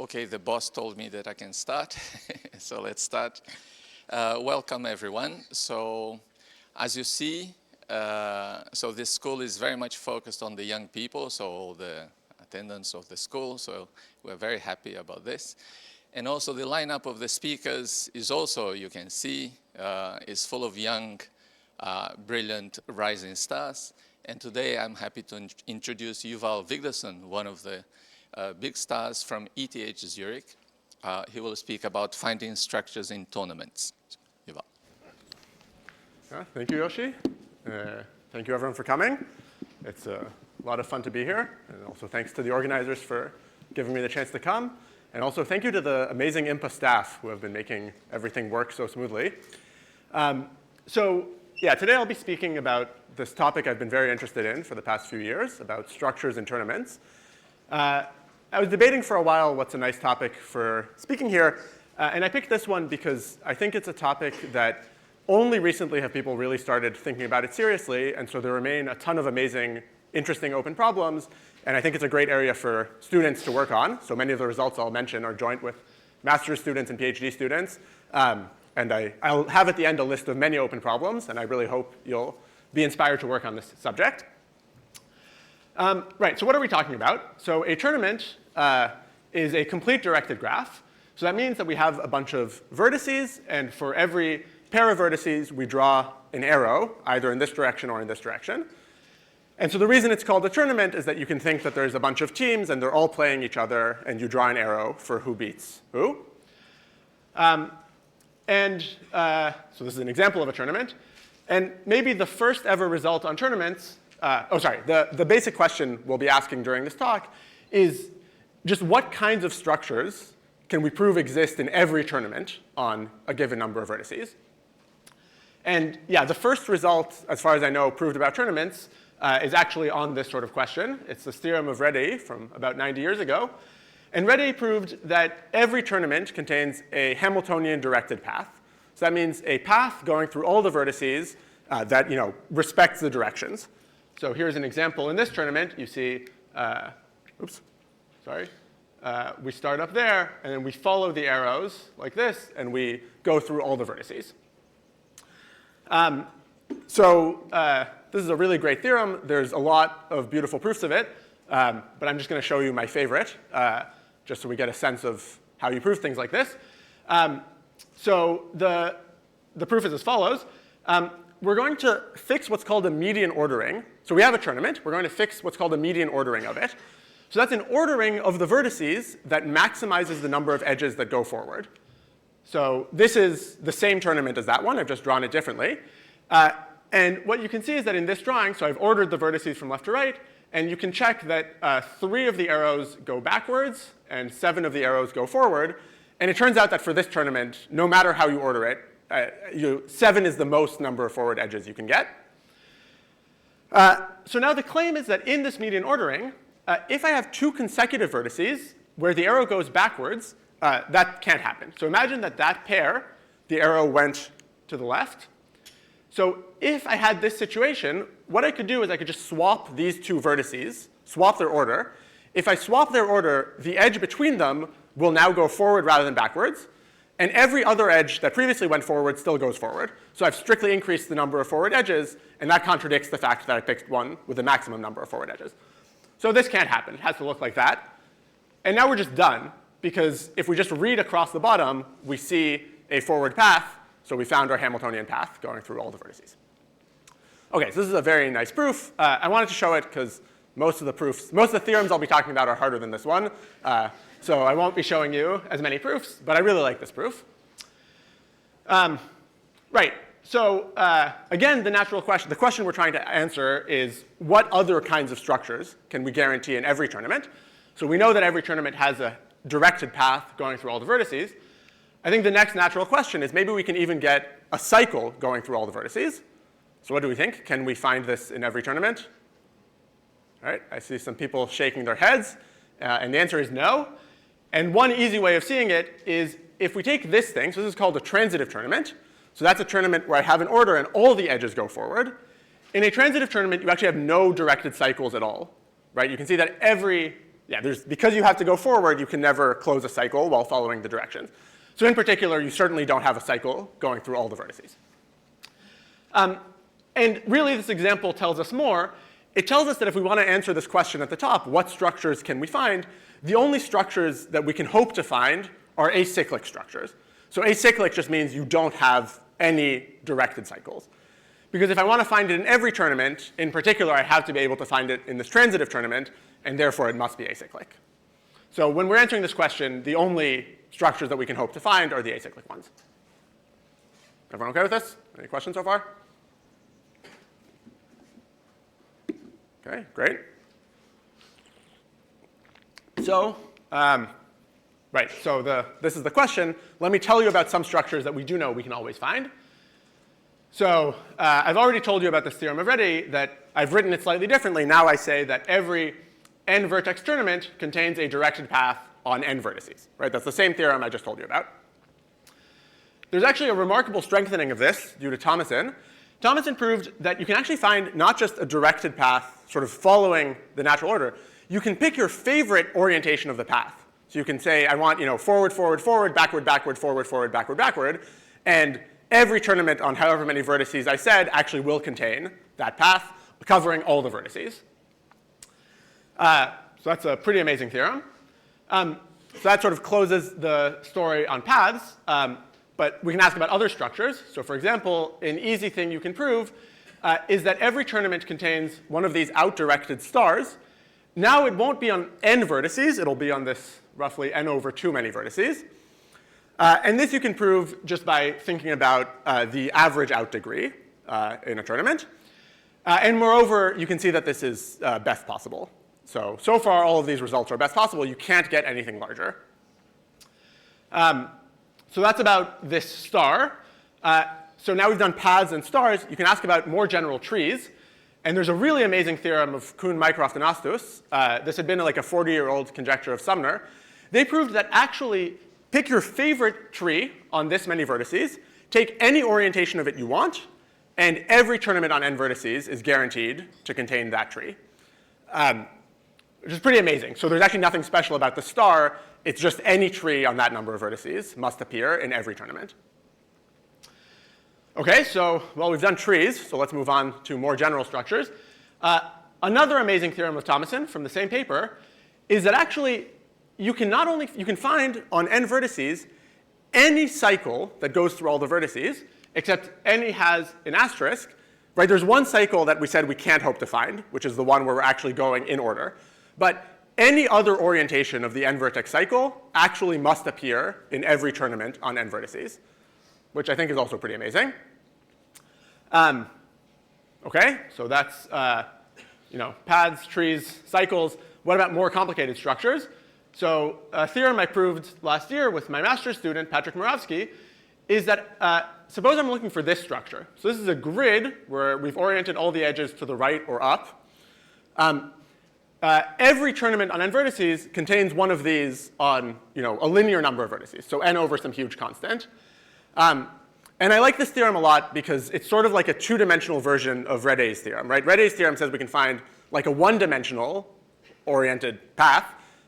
Okay, the boss told me that I can start, so let's start. Welcome, everyone. So, as you see, so this school is very much focused on the young people, so all the attendants of the school, so we're very happy about this. And also the lineup of the speakers is also, you can see, is full of young, brilliant rising stars. And today I'm happy to introduce Yuval Wigderson, one of the big stars from ETH Zürich. He will speak about finding structures in tournaments. Yuval. Thank you, Yoshi. Thank you, everyone, for coming. It's a lot of fun to be here. And also thanks to the organizers for giving me the chance to come. And also thank you to the amazing IMPA staff who have been making everything work so smoothly. Today I'll be speaking about this topic I've been very interested in for the past few years, about structures in tournaments. I was debating for a while what's a nice topic for speaking here, and I picked this one because I think it's a topic that only recently have people really started thinking about it seriously, and so there remain a ton of amazing, interesting open problems, and I think it's a great area for students to work on. So many of the results I'll mention are joint with master's students and PhD students, and I'll have at the end a list of many open problems, and I really hope you'll be inspired to work on this subject. Right, so what are we talking about? So a tournament is a complete directed graph. So that means that we have a bunch of vertices, and for every pair of vertices, we draw an arrow, either in this direction or in this direction. And so the reason it's called a tournament is that you can think that there's a bunch of teams, and they're all playing each other, and you draw an arrow for who beats who. So this is an example of a tournament. And maybe the first ever result on tournaments, the basic question we'll be asking during this talk is just what kinds of structures can we prove exist in every tournament on a given number of vertices? And yeah, the first result, as far as I know, proved about tournaments is actually on this sort of question. It's the theorem of Reddy from about 90 years ago. And Reddy proved that every tournament contains a Hamiltonian directed path. So that means a path going through all the vertices that respects the directions. So here's an example. In this tournament, you see, we start up there, and then we follow the arrows like this, and we go through all the vertices. This is a really great theorem. There's a lot of beautiful proofs of it, but I'm just going to show you my favorite, just so we get a sense of how you prove things like this. So the proof is as follows. We're going to fix what's called a median ordering. So we have a tournament. We're going to fix what's called a median ordering of it. So that's an ordering of the vertices that maximizes the number of edges that go forward. So this is the same tournament as that one. I've just drawn it differently. And what you can see is that in this drawing, so I've ordered the vertices from left to right, and you can check that 3 of the arrows go backwards and 7 of the arrows go forward. And it turns out that for this tournament, no matter how you order it, 7 is the most number of forward edges you can get. So now the claim is that in this median ordering, if I have 2 consecutive vertices where the arrow goes backwards, that can't happen. So imagine that pair, the arrow went to the left. So if I had this situation, what I could do is I could just swap these 2 vertices, swap their order. If I swap their order, the edge between them will now go forward rather than backwards. And every other edge that previously went forward still goes forward. So I've strictly increased the number of forward edges, and that contradicts the fact that I picked one with the maximum number of forward edges. So this can't happen. It has to look like that. And now we're just done, because if we just read across the bottom, we see a forward path. So we found our Hamiltonian path going through all the vertices. OK, so this is a very nice proof. I wanted to show it because most of the theorems I'll be talking about are harder than this one. So I won't be showing you as many proofs, but I really like this proof. Right. So again, the question we're trying to answer is what other kinds of structures can we guarantee in every tournament? So we know that every tournament has a directed path going through all the vertices. I think the next natural question is maybe we can even get a cycle going through all the vertices. So what do we think? Can we find this in every tournament? All right, I see some people shaking their heads, and the answer is no. And one easy way of seeing it is if we take this thing, so this is called a transitive tournament. So that's a tournament where I have an order and all the edges go forward. In a transitive tournament, you actually have no directed cycles at all. Right? You can see that every yeah, because you have to go forward, you can never close a cycle while following the directions. So in particular, you certainly don't have a cycle going through all the vertices. And really, this example tells us more. It tells us that if we want to answer this question at the top, what structures can we find, the only structures that we can hope to find are acyclic structures. So acyclic just means you don't have any directed cycles. Because if I want to find it in every tournament, in particular, I have to be able to find it in this transitive tournament, and therefore it must be acyclic. So when we're answering this question, the only structures that we can hope to find are the acyclic ones. Everyone okay with this? Any questions so far? Okay, great. So, right, so this is the question. Let me tell you about some structures that we do know we can always find. So I've already told you about this theorem already, that I've written it slightly differently. Now I say that every n vertex tournament contains a directed path on n vertices. Right? That's the same theorem I just told you about. There's actually a remarkable strengthening of this due to Thomason. Thomason proved that you can actually find not just a directed path sort of following the natural order. You can pick your favorite orientation of the path. So you can say, I want forward, forward, forward, backward, backward, forward, forward, backward, backward. And every tournament on however many vertices I said actually will contain that path, covering all the vertices. So that's a pretty amazing theorem. So that sort of closes the story on paths. But we can ask about other structures. So for example, an easy thing you can prove is that every tournament contains one of these out-directed stars. Now it won't be on n vertices. It'll be on this roughly n over too many vertices. And this you can prove just by thinking about the average out degree in a tournament. And moreover, you can see that this is best possible. So far, all of these results are best possible. You can't get anything larger. So that's about this star. So now we've done paths and stars. You can ask about more general trees. And there's a really amazing theorem of Kuhn, Mycroft, and Astus. This had been like a 40-year-old conjecture of Sumner. They proved that actually pick your favorite tree on this many vertices, take any orientation of it you want, and every tournament on n vertices is guaranteed to contain that tree, which is pretty amazing. So there's actually nothing special about the star. It's just any tree on that number of vertices must appear in every tournament. OK, so well, we've done trees. So let's move on to more general structures. Another amazing theorem of Thomason from the same paper is that actually you can find on n vertices any cycle that goes through all the vertices, except any has an asterisk. Right? There's one cycle that we said we can't hope to find, which is the one where we're actually going in order. But any other orientation of the n vertex cycle actually must appear in every tournament on n vertices, which I think is also pretty amazing. OK, so that's paths, trees, cycles. What about more complicated structures? So a theorem I proved last year with my master's student, Patrick Moravsky, is that suppose I'm looking for this structure. So this is a grid where we've oriented all the edges to the right or up. Every tournament on n vertices contains one of these on a linear number of vertices, so n over some huge constant. And I like this theorem a lot because it's sort of like a two-dimensional version of Reday's theorem. Right? Reday's theorem says we can find like a one-dimensional oriented path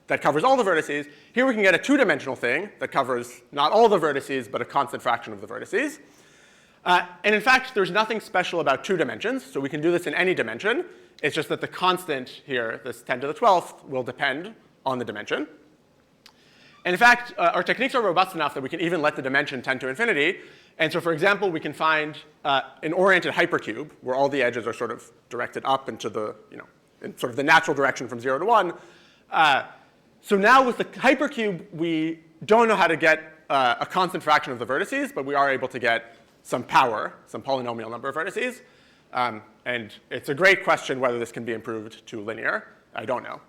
that covers all the vertices. Here we can get a two-dimensional thing that covers not all the vertices, but a constant fraction of the vertices. And in fact, there's nothing special about 2 dimensions. So we can do this in any dimension. It's just that the constant here, this 10 to the 12th, will depend on the dimension. And in fact, our techniques are robust enough that we can even let the dimension tend to infinity. And so for example, we can find an oriented hypercube where all the edges are sort of directed up into the, in sort of the natural direction from 0 to 1. So now with the hypercube, we don't know how to get a constant fraction of the vertices, but we are able to get some power, some polynomial number of vertices. And it's a great question whether this can be improved to linear. I don't know.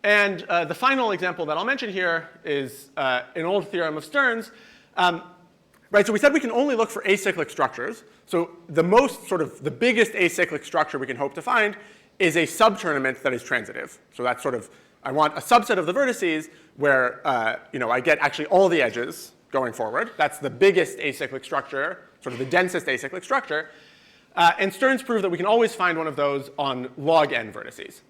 And the final example that I'll mention here is an old theorem of Stern's. Right, so we said we can only look for acyclic structures. So the biggest acyclic structure we can hope to find is a subtournament that is transitive. So that's sort of, I want a subset of the vertices where I get actually all the edges going forward. That's the biggest acyclic structure, sort of the densest acyclic structure. And Stern's proved that we can always find one of those on log n vertices.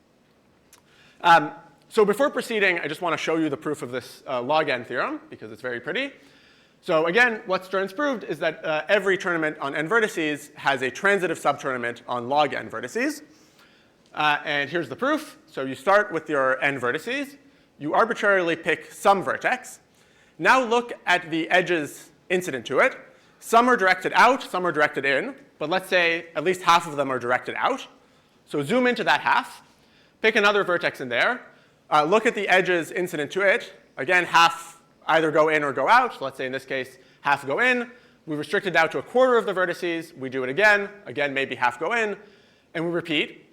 So before proceeding, I just want to show you the proof of this log n theorem, because it's very pretty. So again, what Stearns proved is that every tournament on n vertices has a transitive subtournament on log n vertices. And here's the proof. So you start with your n vertices. You arbitrarily pick some vertex. Now look at the edges incident to it. Some are directed out, some are directed in. But let's say at least half of them are directed out. So zoom into that half. Pick another vertex in there. Look at the edges incident to it. Again, half either go in or go out. So let's say in this case, half go in. We restrict it out to a quarter of the vertices. We do it again. Again, maybe half go in. And we repeat.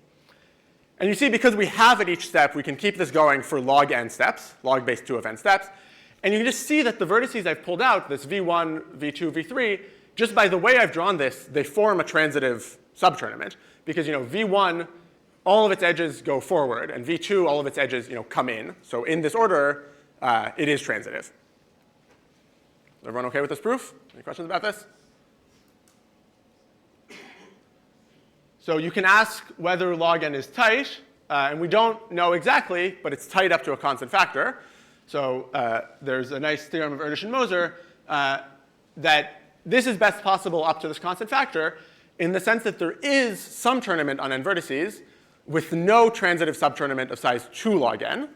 And you see, because we have at each step, we can keep this going for log n steps, log base 2 of n steps. And you can just see that the vertices I've pulled out, this v1, v2, v3, just by the way I've drawn this, they form a transitive subtournament. Because v1, all of its edges go forward, and v2, all of its edges come in. So in this order, it is transitive. Is everyone OK with this proof? Any questions about this? So you can ask whether log n is tight. And we don't know exactly, but it's tight up to a constant factor. So there's a nice theorem of Erdős and Moser that this is best possible up to this constant factor in the sense that there is some tournament on n vertices with no transitive subtournament of size 2 log n.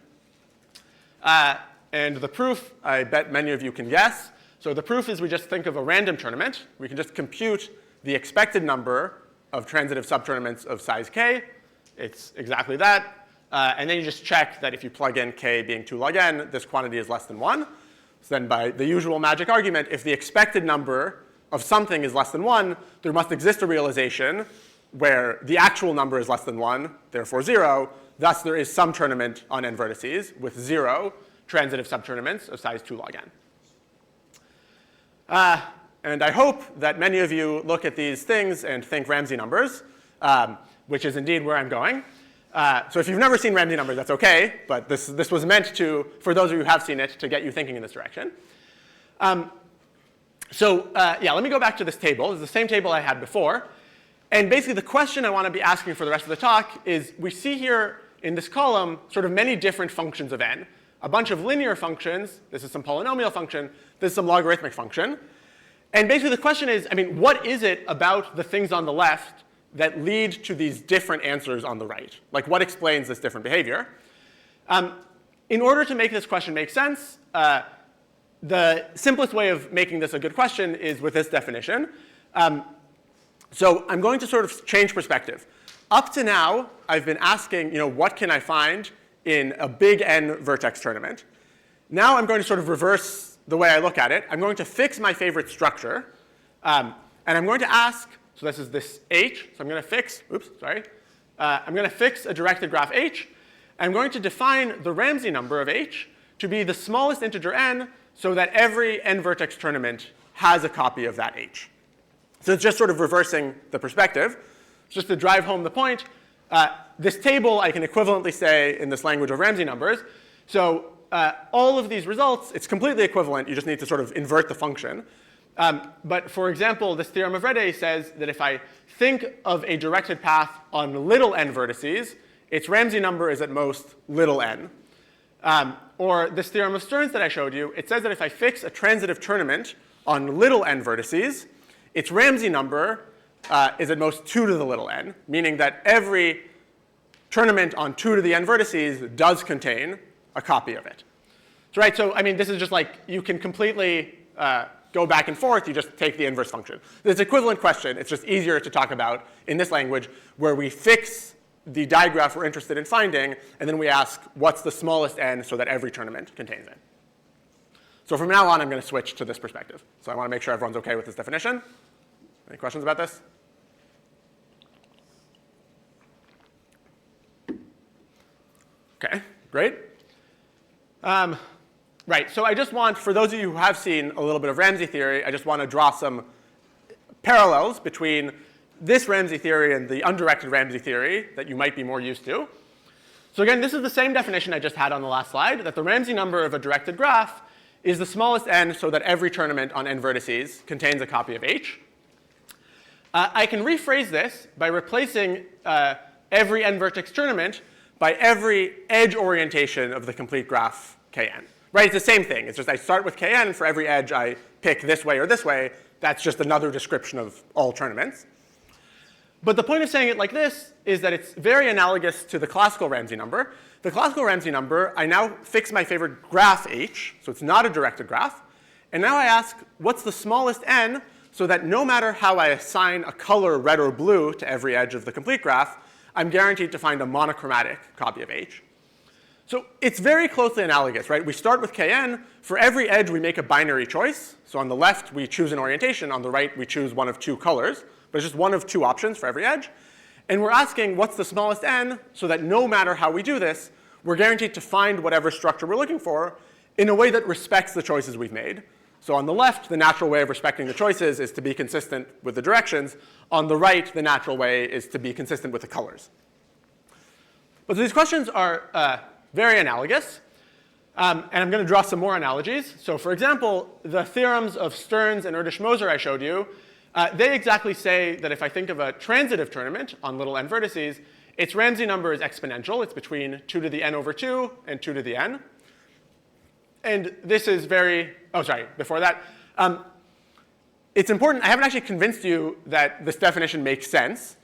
And the proof, I bet many of you can guess. So the proof is we just think of a random tournament. We can just compute the expected number of transitive subtournaments of size k. It's exactly that. And then you just check that if you plug in k being 2 log n, this quantity is less than 1. So then by the usual magic argument, if the expected number of something is less than 1, there must exist a realization where the actual number is less than 1, therefore 0. Thus, there is some tournament on n vertices with 0 transitive subtournaments of size 2 log n. And I hope that many of you look at these things and think Ramsey numbers, which is indeed where I'm going. So if you've never seen Ramsey numbers, that's OK. But this was meant to, for those of you who have seen it, to get you thinking in this direction. Yeah, let me go back to this table. It's the same table I had before. And basically, the question I want to be asking for the rest of the talk is, we see here in this column sort of many different functions of n. A bunch of linear functions. This is some polynomial function. This is some logarithmic function. And basically, the question is, what is it about the things on the left that lead to these different answers on the right? Like, what explains this different behavior? In order to make this question make sense, the simplest way of making this a good question is with this definition. So I'm going to sort of change perspective. Up to now, I've been asking, what can I find in a big N vertex tournament? Now I'm going to sort of reverse the way I look at it. I'm going to fix my favorite structure. And I'm going to ask, so this is this H. So I'm going to fix, I'm going to fix a directed graph H. I'm going to define the Ramsey number of H to be the smallest integer n so that every n vertex tournament has a copy of that H. So it's just sort of reversing the perspective. Just to drive home the point, this table I can equivalently say in this language of Ramsey numbers. So all of these results, it's completely equivalent. You just need to sort of invert the function. But for example, this theorem of Rede says that if I think of a directed path on little n vertices, its Ramsey number is at most little n. Or this theorem of Stearns that I showed you, it says that if I fix a transitive tournament on little n vertices, its Ramsey number is at most 2 to the little n, meaning that every tournament on 2 to the n vertices does contain a copy of it. So, this is just like you can completely go back and forth. You just take the inverse function. It's an equivalent question. It's just easier to talk about in this language where we fix the digraph we're interested in finding, and then we ask what's the smallest n so that every tournament contains it. So from now on, I'm going to switch to this perspective. So I want to make sure everyone's OK with this definition. Any questions about this? OK, great. Right, so I just want, for those of you who have seen a little bit of Ramsey theory, I just want to draw some parallels between this Ramsey theory and the undirected Ramsey theory that you might be more used to. So again, this is the same definition I just had on the last slide, that the Ramsey number of a directed graph is the smallest n so that every tournament on n vertices contains a copy of H. I can rephrase this by replacing every n vertex tournament by every edge orientation of the complete graph Kn. Right? It's the same thing. It's just I start with Kn, and for every edge I pick this way or this way. That's just another description of all tournaments. But the point of saying it like this is that it's very analogous to the classical Ramsey number. The classical Ramsey number, I now fix my favorite graph h, so it's not a directed graph. And now I ask, what's the smallest n, so that no matter how I assign a color red or blue to every edge of the complete graph, I'm guaranteed to find a monochromatic copy of h. So it's very closely analogous, right? We start with Kn. For every edge, we make a binary choice. So on the left, we choose an orientation. On the right, we choose one of two colors. But it's just one of two options for every edge. And we're asking what's the smallest n, so that no matter how we do this, we're guaranteed to find whatever structure we're looking for in a way that respects the choices we've made. So on the left, the natural way of respecting the choices is to be consistent with the directions. On the right, the natural way is to be consistent with the colors. But these questions are very analogous. And I'm going to draw some more analogies. So for example, the theorems of Stearns and Erdős-Moser I showed you, they exactly say that if I think of a transitive tournament on little n vertices, its Ramsey number is exponential. It's between 2 to the n over 2 and 2 to the n. And this is very, oh, sorry, before that. It's important, I haven't actually convinced you that this definition makes sense.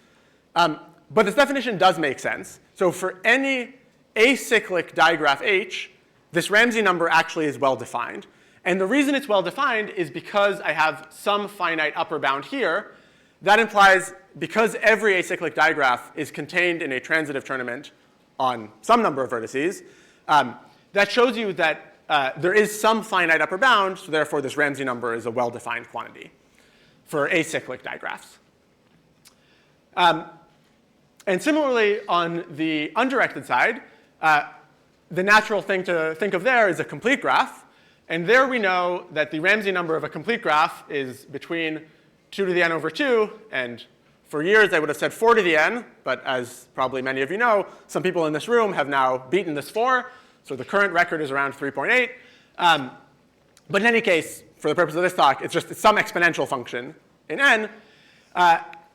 But this definition does make sense. So for any acyclic digraph H, this Ramsey number actually is well defined. And the reason it's well defined is because I have some finite upper bound here. That implies because every acyclic digraph is contained in a transitive tournament on some number of vertices, that shows you that there is some finite upper bound, so therefore this Ramsey number is a well-defined quantity for acyclic digraphs. And similarly, on the undirected side, the natural thing to think of there is a complete graph. And there we know that the Ramsey number of a complete graph is between 2 to the n over 2. And for years, I would have said 4 to the n. But as probably many of you know, some people in this room have now beaten this 4. So the current record is around 3.8. But in any case, for the purpose of this talk, it's some exponential function in n.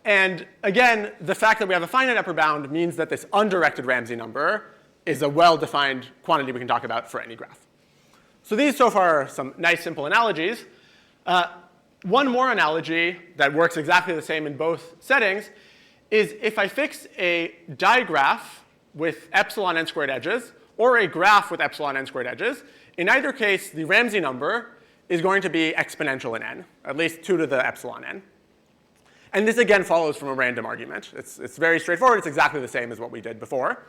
And again, the fact that we have a finite upper bound means that this undirected Ramsey number is a well-defined quantity we can talk about for any graph. So these so far are some nice simple analogies. One more analogy that works exactly the same in both settings is if I fix a digraph with epsilon n squared edges or a graph with epsilon n squared edges, in either case, the Ramsey number is going to be exponential in n, at least 2 to the epsilon n. And this again follows from a random argument. It's very straightforward. It's exactly the same as what we did before.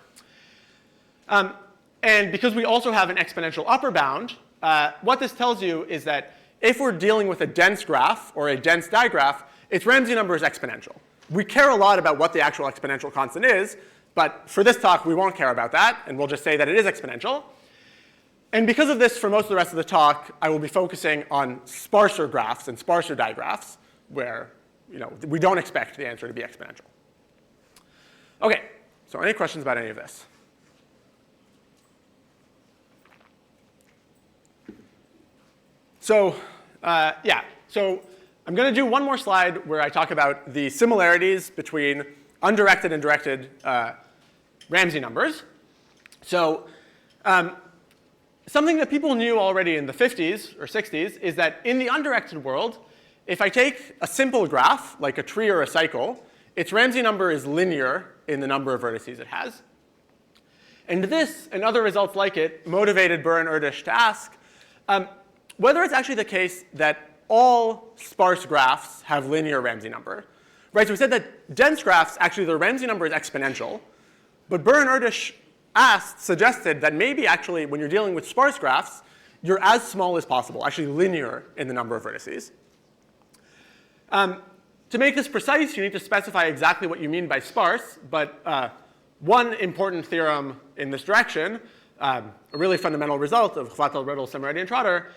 And because we also have an exponential upper bound, what this tells you is that if we're dealing with a dense graph or a dense digraph, its Ramsey number is exponential. We care a lot about what the actual exponential constant is, but for this talk, we won't care about that, and we'll just say that it is exponential. And because of this, for most of the rest of the talk, I will be focusing on sparser graphs and sparser digraphs, where we don't expect the answer to be exponential. OK, so any questions about any of this? So so I'm going to do one more slide where I talk about the similarities between undirected and directed Ramsey numbers. So something that people knew already in the 50s or 60s is that in the undirected world, if I take a simple graph, like a tree or a cycle, its Ramsey number is linear in the number of vertices it has. And this, and other results like it, motivated Burr and Erdős to ask whether it's actually the case that all sparse graphs have linear Ramsey number. Right, so we said that dense graphs, actually their Ramsey number is exponential. But Burr and Erdős suggested that maybe actually when you're dealing with sparse graphs, you're as small as possible, actually linear in the number of vertices. To make this precise, you need to specify exactly what you mean by sparse. But one important theorem in this direction, a really fundamental result of Hvatal, Riddle, Semeradi, and Trotter,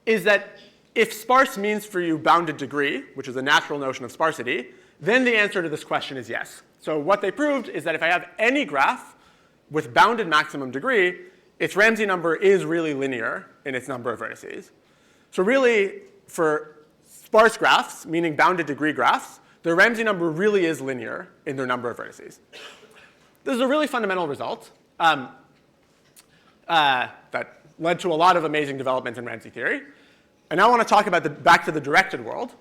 is that if sparse means for you bounded degree, which is a natural notion of sparsity, then the answer to this question is yes. So what they proved is that if I have any graph with bounded maximum degree, its Ramsey number is really linear in its number of vertices. So really, for sparse graphs, meaning bounded degree graphs, their Ramsey number really is linear in their number of vertices. this is a really fundamental result that led to a lot of amazing developments in Ramsey theory. And now I want to talk about back to the directed world.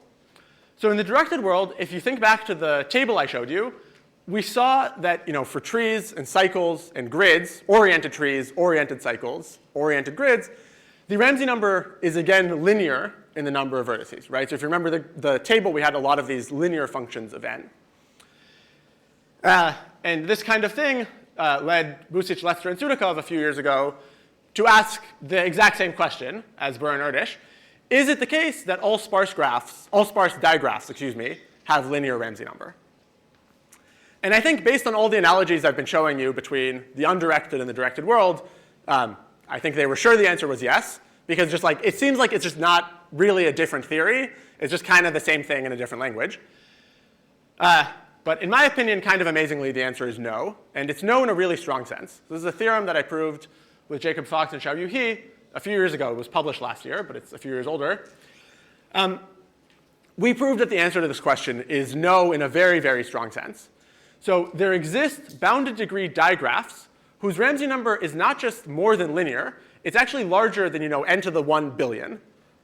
So in the directed world, if you think back to the table I showed you, we saw that for trees and cycles and grids, oriented trees, oriented cycles, oriented grids, the Ramsey number is again linear in the number of vertices, right? So if you remember the table, we had a lot of these linear functions of n. And this kind of thing led Busic, Lester, and Sudakov a few years ago to ask the exact same question as Burr and Erdős. Is it the case that all sparse digraphs, have linear Ramsey number? And I think based on all the analogies I've been showing you between the undirected and the directed world, I think they were sure the answer was yes, because just like it seems like it's just not really a different theory. It's just kind of the same thing in a different language. But in my opinion, kind of amazingly, the answer is no. And it's no in a really strong sense. This is a theorem that I proved with Jacob Fox and Xiaoyu He a few years ago. It was published last year, but it's a few years older. We proved that the answer to this question is no in a very, very strong sense. So there exist bounded degree digraphs whose Ramsey number is not just more than linear. It's actually larger than n to the 1 billion.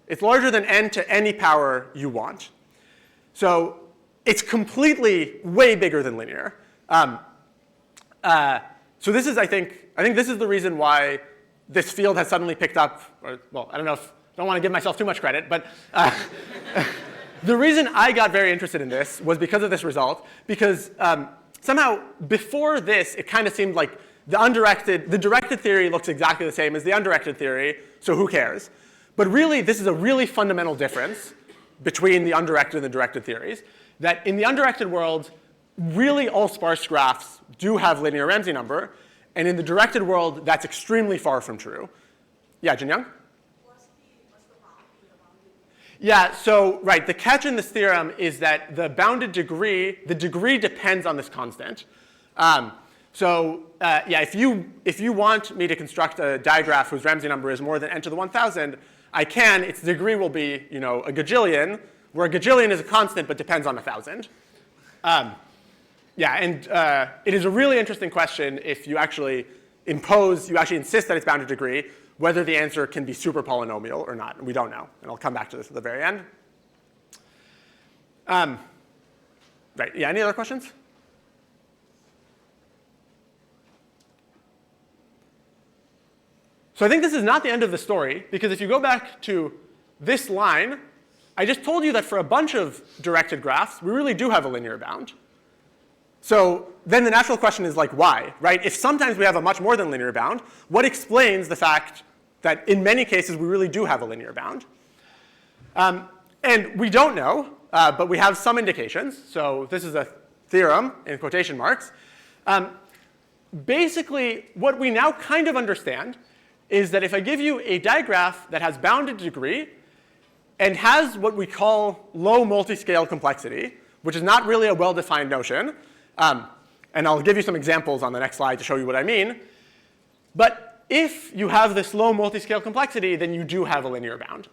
It's larger than n to any power you want. So it's completely way bigger than linear. So this is, I think this is the reason why this field has suddenly picked up, or, well, I don't want to give myself too much credit, but the reason I got very interested in this was because of this result, because somehow before this, it kind of seemed like the directed theory looks exactly the same as the undirected theory, so who cares? But really, this is a really fundamental difference between the undirected and the directed theories, that in the undirected world, really all sparse graphs do have linear Ramsey number, and in the directed world, that's extremely far from true. Yeah, Jinyoung? What's the boundary? Yeah, so right, the catch in this theorem is that the bounded degree, the degree depends on this constant. Yeah, if you want me to construct a digraph whose Ramsey number is more than n to the 1,000, I can. Its degree will be a gajillion, where a gajillion is a constant but depends on 1,000. Yeah, and it is a really interesting question if you actually insist that it's bounded degree, whether the answer can be super polynomial or not. And we don't know. And I'll come back to this at the very end. Right, yeah, any other questions? So I think this is not the end of the story, because if you go back to this line, I just told you that for a bunch of directed graphs, we really do have a linear bound. So then the natural question is like, why, right? If sometimes we have a much more than linear bound, what explains the fact that in many cases we really do have a linear bound? And we don't know, but we have some indications. So this is a theorem in quotation marks. Basically, what we now kind of understand is that if I give you a digraph that has bounded degree and has what we call low multiscale complexity, which is not really a well-defined notion, and I'll give you some examples on the next slide to show you what I mean. But if you have this low multiscale complexity, then you do have a linear bound.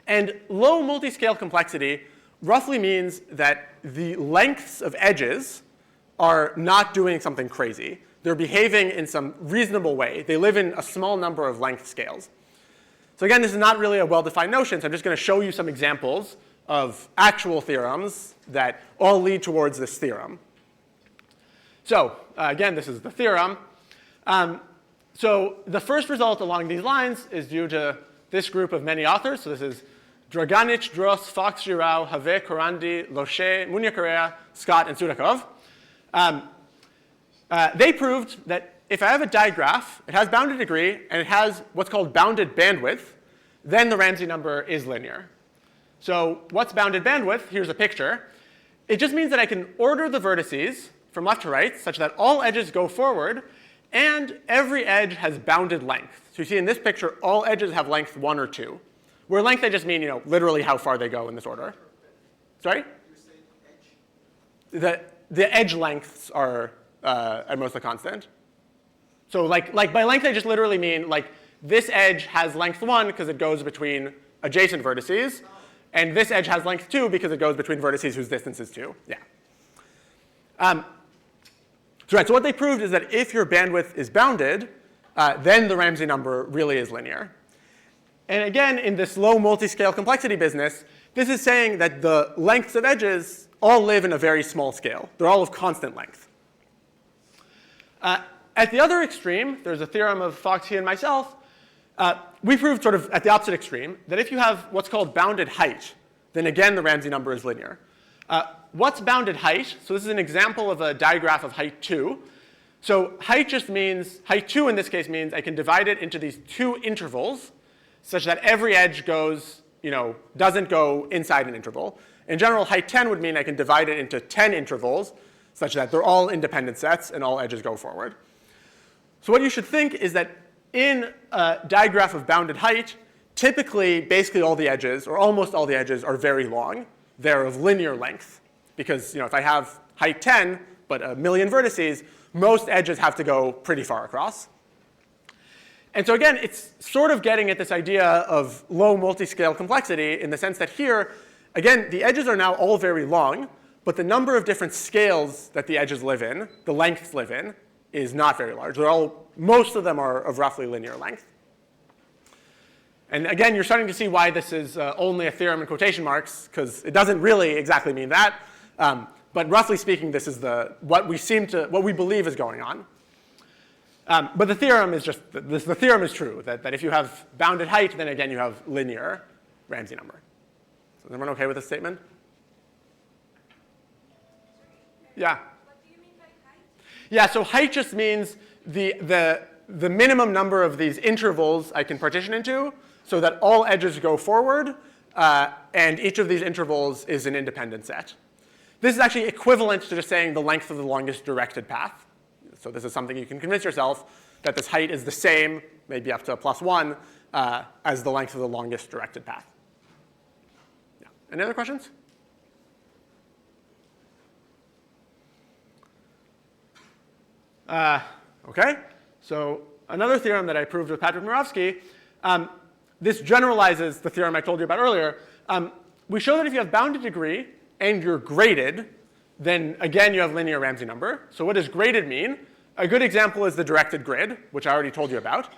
And low multiscale complexity roughly means that the lengths of edges are not doing something crazy. They're behaving in some reasonable way. They live in a small number of length scales. So again, this is not really a well-defined notion, so I'm just going to show you some examples of actual theorems that all lead towards this theorem. So again, this is the theorem. So the first result along these lines is due to this group of many authors. So this is Draganic, Dross, Fox, Girau, Have, Corandi, Loche, Munya-Correa, Scott, and Sudakov. They proved that if I have a digraph, it has bounded degree, and it has what's called bounded bandwidth, then the Ramsey number is linear. So what's bounded bandwidth? Here's a picture. It just means that I can order the vertices from left to right such that all edges go forward, and every edge has bounded length. So you see in this picture, all edges have length 1 or 2. Where length, I just mean literally how far they go in this order. Sorry? The edge lengths are at most a constant. So like by length, I just literally mean like this edge has length 1 because it goes between adjacent vertices, and this edge has length 2 because it goes between vertices whose distance is 2. Yeah. So, right, so what they proved is that if your bandwidth is bounded, then the Ramsey number really is linear. And again, in this low multi-scale complexity business, this is saying that the lengths of edges all live in a very small scale. They're all of constant length. At the other extreme, there's a theorem of Fox, He, and myself. We proved sort of at the opposite extreme that if you have what's called bounded height, then again the Ramsey number is linear. What's bounded height? So this is an example of a digraph of height 2. So height just means, height 2 in this case means I can divide it into these two intervals such that every edge goes, doesn't go inside an interval. In general, height 10 would mean I can divide it into 10 intervals such that they're all independent sets and all edges go forward. So what you should think is that in a digraph of bounded height, typically basically all the edges, or almost all the edges, are very long. They're of linear length. Because if I have height 10, but a million vertices, most edges have to go pretty far across. And so again, it's sort of getting at this idea of low multi-scale complexity in the sense that here, again, the edges are now all very long, but the number of different scales that the edges live in, the lengths live in, is not very large. Most of them are of roughly linear length. And again, you're starting to see why this is only a theorem in quotation marks, because it doesn't really exactly mean that. But roughly speaking, this is what we believe is going on. But the theorem is the theorem is true, that if you have bounded height, then again you have linear Ramsey number. So is everyone okay with this statement? Yeah. What do you mean by height? Yeah, so height just means the minimum number of these intervals I can partition into so that all edges go forward, and each of these intervals is an independent set. This is actually equivalent to just saying the length of the longest directed path. So this is something you can convince yourself that this height is the same, maybe up to +1, as the length of the longest directed path. Yeah. Any other questions? OK. So another theorem that I proved with Patrick Murawski, this generalizes the theorem I told you about earlier. We show that if you have bounded degree and you're graded, then again you have linear Ramsey number. So what does graded mean? A good example is the directed grid, which I already told you about.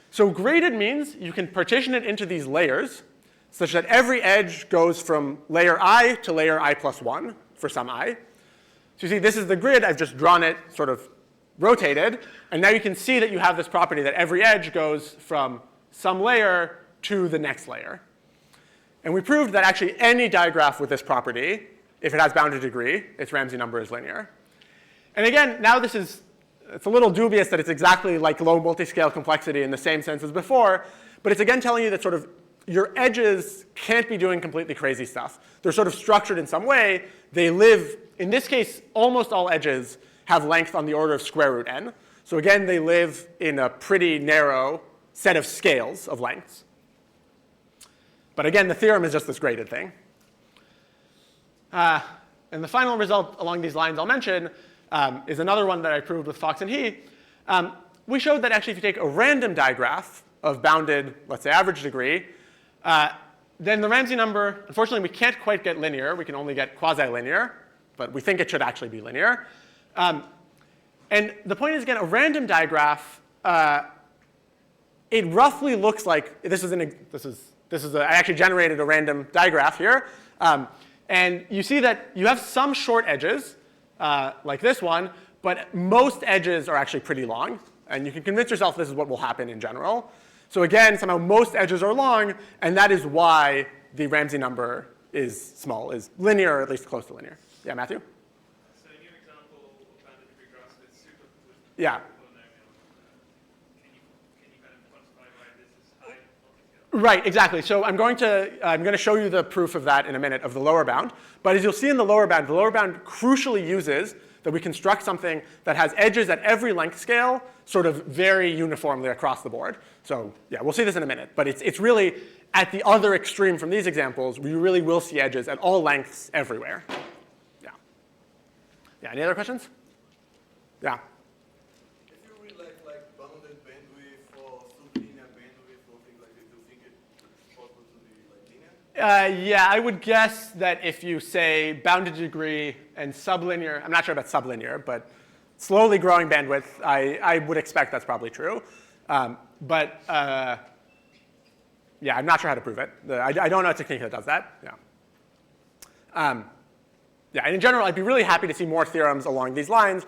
So graded means you can partition it into these layers such that every edge goes from layer I to layer I+1 for some I. So you see, this is the grid. I've just drawn it sort of rotated. And now you can see that you have this property that every edge goes from some layer to the next layer. And we proved that actually any digraph with this property, if it has bounded degree, its Ramsey number is linear. And again, now it's a little dubious that it's exactly like low multi-scale complexity in the same sense as before, but it's again telling you that sort of your edges can't be doing completely crazy stuff. They're sort of structured in some way. They live, in this case, almost all edges have length on the order of square root n. So again, they live in a pretty narrow set of scales of lengths. But again, the theorem is just this graded thing. And the final result along these lines I'll mention is another one that I proved with Fox and He. We showed that actually if you take a random digraph of bounded, let's say, average degree, then the Ramsey number, unfortunately, we can't quite get linear. We can only get quasi-linear, but we think it should actually be linear. And the point is, again, a random digraph, it roughly looks like I actually generated a random digraph here. And you see that you have some short edges, like this one, but most edges are actually pretty long. And you can convince yourself this is what will happen in general. So again, somehow most edges are long, and that is why the Ramsey number is small, is linear, or at least close to linear. Yeah, Matthew? So in your example of bounded degree graphs with super Yeah. can you kind of quantify why this is high? Right, exactly. So I'm going to show you the proof of that in a minute of the lower bound. But as you'll see in the lower bound crucially uses that we construct something that has edges at every length scale sort of very uniformly across the board. So yeah, we'll see this in a minute. But it's really at the other extreme from these examples, we really will see edges at all lengths everywhere. Yeah. Yeah, any other questions? Yeah. If you really like bounded bandwidth or sublinear bandwidth or things like this, do you think it's possible to be like linear? Yeah, I would guess that if you say bounded degree and sublinear, I'm not sure about sublinear, but slowly growing bandwidth, I would expect that's probably true. But yeah, I'm not sure how to prove it. I don't know a technique that does that. Yeah. Yeah, and in general, I'd be really happy to see more theorems along these lines,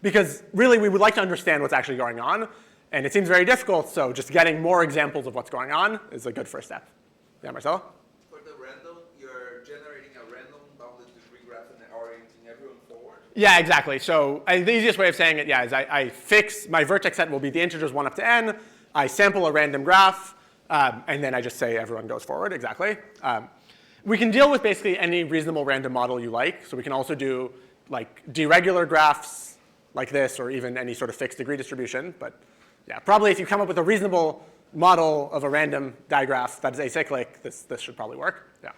because really we would like to understand what's actually going on. And it seems very difficult, so just getting more examples of what's going on is a good first step. Yeah, Marcelo? For the random, you're generating a random bounded degree graph and orienting everyone forward? Yeah, exactly. So the easiest way of saying it, yeah, is I fix my vertex set will be the integers 1 up to n. I sample a random graph, and then I just say everyone goes forward, exactly. We can deal with basically any reasonable random model you like. So we can also do like deregular graphs like this, or even any sort of fixed degree distribution. But yeah, probably if you come up with a reasonable model of a random digraph that is acyclic, this should probably work. Yeah.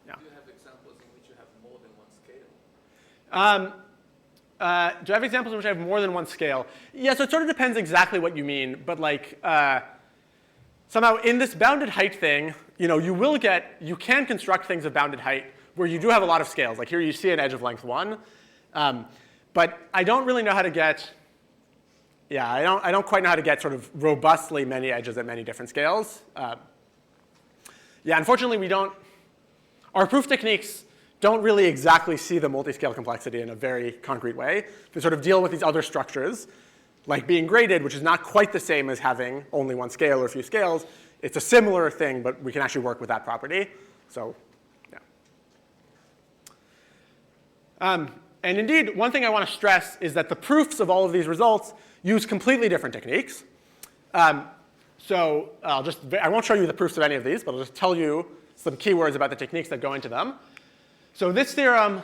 Yeah. Do you have examples in which you have more than one scale? Do I have examples in which I have more than one scale? Yeah, so it sort of depends exactly what you mean. But like somehow in this bounded height thing, you can construct things of bounded height where you do have a lot of scales. Like here you see an edge of length 1. But I don't really know how to get, yeah, I don't quite know how to get sort of robustly many edges at many different scales. Yeah, unfortunately our proof techniques don't really exactly see the multi-scale complexity in a very concrete way. They sort of deal with these other structures, like being graded, which is not quite the same as having only one scale or a few scales. It's a similar thing, but we can actually work with that property. So, yeah. And indeed, one thing I want to stress is that the proofs of all of these results use completely different techniques. So I won't show you the proofs of any of these, but I'll just tell you some keywords about the techniques that go into them. So this theorem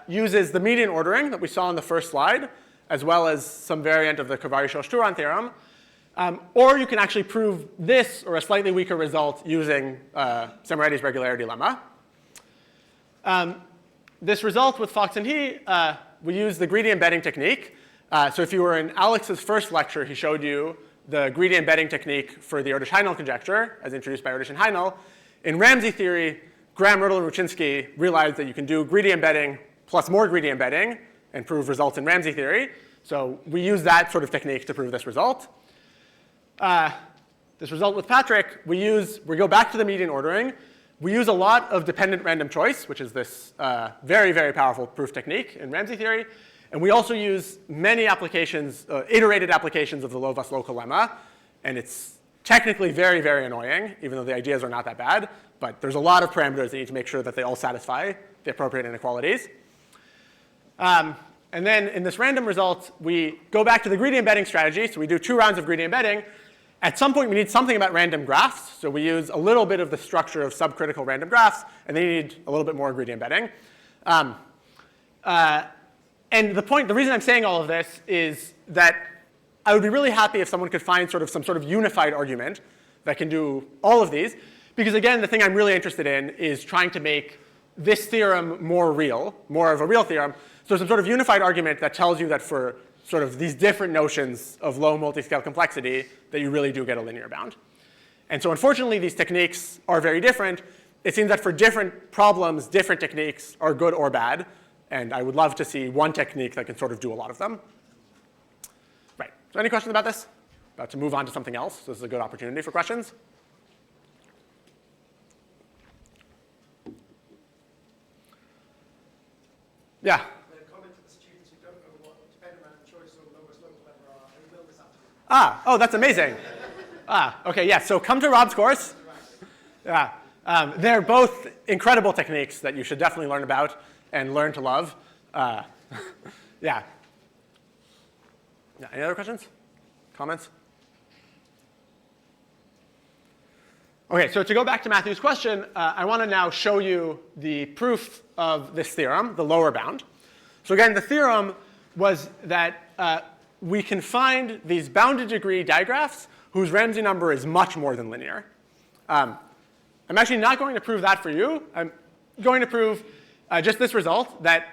uses the median ordering that we saw on the first slide, as well as some variant of the Kavary-Shor-Sturan theorem. Or you can actually prove this or a slightly weaker result using Samaretti's regularity lemma. This result with Fox and He, we use the greedy embedding technique. So if you were in Alex's first lecture, he showed you the greedy embedding technique for the Erdős-Heinel conjecture, as introduced by Erdős and Heinel. In Ramsey theory, Graham, Rödl, and Ruchinsky realized that you can do greedy embedding plus more greedy embedding and prove results in Ramsey theory. So we use that sort of technique to prove this result. This result with Patrick, we go back to the median ordering. We use a lot of dependent random choice, which is this very, very powerful proof technique in Ramsey theory. And we also use many applications, iterated applications of the Lovász local lemma. And it's technically very, very annoying, even though the ideas are not that bad. But there's a lot of parameters that need to make sure that they all satisfy the appropriate inequalities. And then in this random result, we go back to the greedy embedding strategy. So we do 2 rounds of greedy embedding. At some point, we need something about random graphs. So we use a little bit of the structure of subcritical random graphs. And then you need a little bit more greedy embedding. And the reason I'm saying all of this is that I would be really happy if someone could find some sort of unified argument that can do all of these. Because again, the thing I'm really interested in is trying to make this theorem more real, more of a real theorem. So some sort of unified argument that tells you that for sort of these different notions of low multi-scale complexity, that you really do get a linear bound. And so unfortunately, these techniques are very different. It seems that for different problems, different techniques are good or bad. And I would love to see one technique that can sort of do a lot of them. Right. So any questions about this? About to move on to something else. So this is a good opportunity for questions. Yeah. Comment to the students who don't know what dependent random choice or Lovász local lemma are. I will this afternoon. Oh, that's amazing. OK, yeah. So come to Rob's course. Yeah. They're both incredible techniques that you should definitely learn about and learn to love. Yeah. Any other questions? Comments? OK, so to go back to Matthew's question, I want to now show you the proof of this theorem, the lower bound. So again, the theorem was that we can find these bounded degree digraphs whose Ramsey number is much more than linear. I'm actually not going to prove that for you. I'm going to prove just this result, that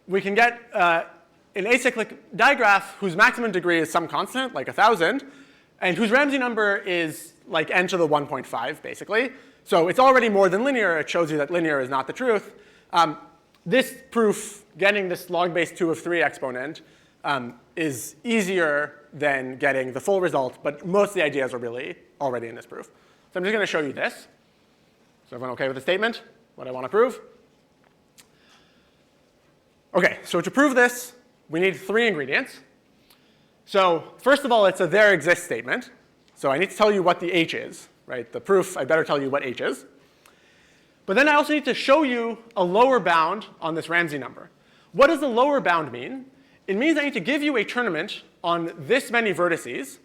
we can get an acyclic digraph whose maximum degree is some constant, like 1,000, and whose Ramsey number is like n to the 1.5, basically. So it's already more than linear. It shows you that linear is not the truth. this proof, getting this log base 2 of 3 exponent, is easier than getting the full result, but most of the ideas are really already in this proof. So I'm just going to show you this. So everyone okay with the statement? What I want to prove? OK, so to prove this, we need 3 ingredients. So first of all, it's a there exists statement. So I need to tell you what the h is, right? The proof, I better tell you what h is. But then I also need to show you a lower bound on this Ramsey number. What does the lower bound mean? It means I need to give you a tournament on this many vertices,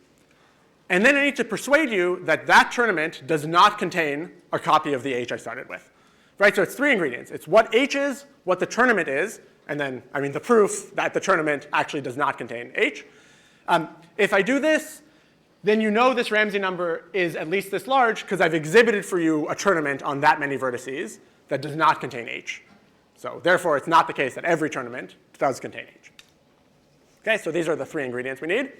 and then I need to persuade you that that tournament does not contain a copy of the h I started with. Right? So it's 3 ingredients. It's what h is, what the tournament is, and then, the proof that the tournament actually does not contain h. If I do this, then you know this Ramsey number is at least this large because I've exhibited for you a tournament on that many vertices that does not contain h. So therefore, it's not the case that every tournament does contain h. Okay, so these are the 3 ingredients we need.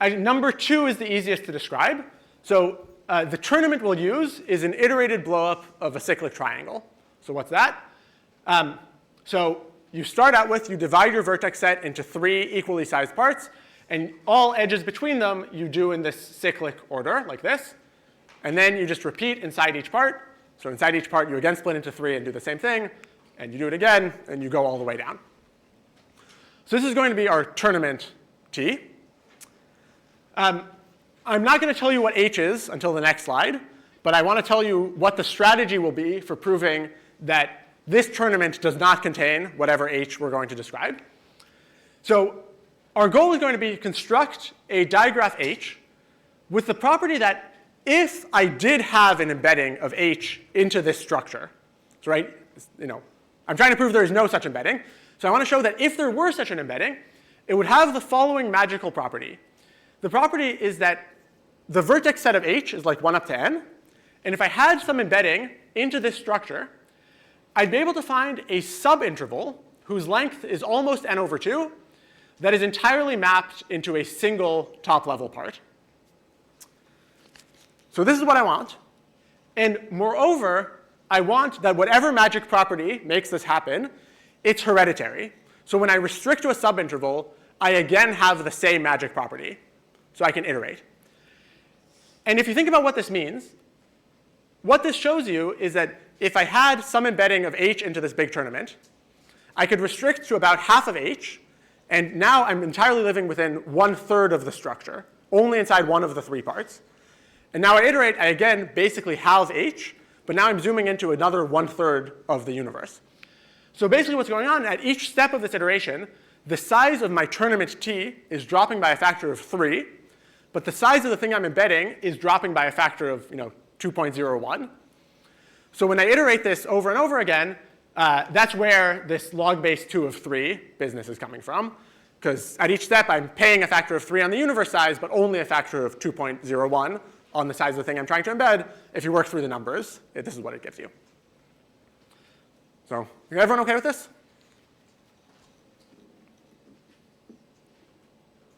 Number 2 is the easiest to describe. So the tournament we'll use is an iterated blowup of a cyclic triangle. So what's that? So you start out with, you divide your vertex set into 3 equally sized parts, and all edges between them you do in this cyclic order, like this. And then you just repeat inside each part. So inside each part, you again split into 3 and do the same thing. And you do it again, and you go all the way down. So this is going to be our tournament T. I'm not going to tell you what h is until the next slide, but I want to tell you what the strategy will be for proving that this tournament does not contain whatever h we're going to describe. So our goal is going to be to construct a digraph h with the property that if I did have an embedding of h into this structure, so right, I'm trying to prove there is no such embedding. So I want to show that if there were such an embedding, it would have the following magical property. The property is that the vertex set of h is like 1 up to n. And if I had some embedding into this structure, I'd be able to find a subinterval whose length is almost n over 2 that is entirely mapped into a single top-level part. So this is what I want. And moreover, I want that whatever magic property makes this happen, it's hereditary. So when I restrict to a subinterval, I again have the same magic property. So I can iterate. And if you think about what this means, what this shows you is that if I had some embedding of h into this big tournament, I could restrict to about half of h, and now I'm entirely living within 1/3 of the structure, only inside one of the 3 parts. And now I iterate, I again basically halve h, but now I'm zooming into another 1/3 of the universe. So basically what's going on, at each step of this iteration, the size of my tournament T is dropping by a factor of 3, but the size of the thing I'm embedding is dropping by a factor of 2.01. So when I iterate this over and over again, that's where this log base 2 of 3 business is coming from. Because at each step, I'm paying a factor of 3 on the universe size, but only a factor of 2.01 on the size of the thing I'm trying to embed. If you work through the numbers, this is what it gives you. So is everyone OK with this?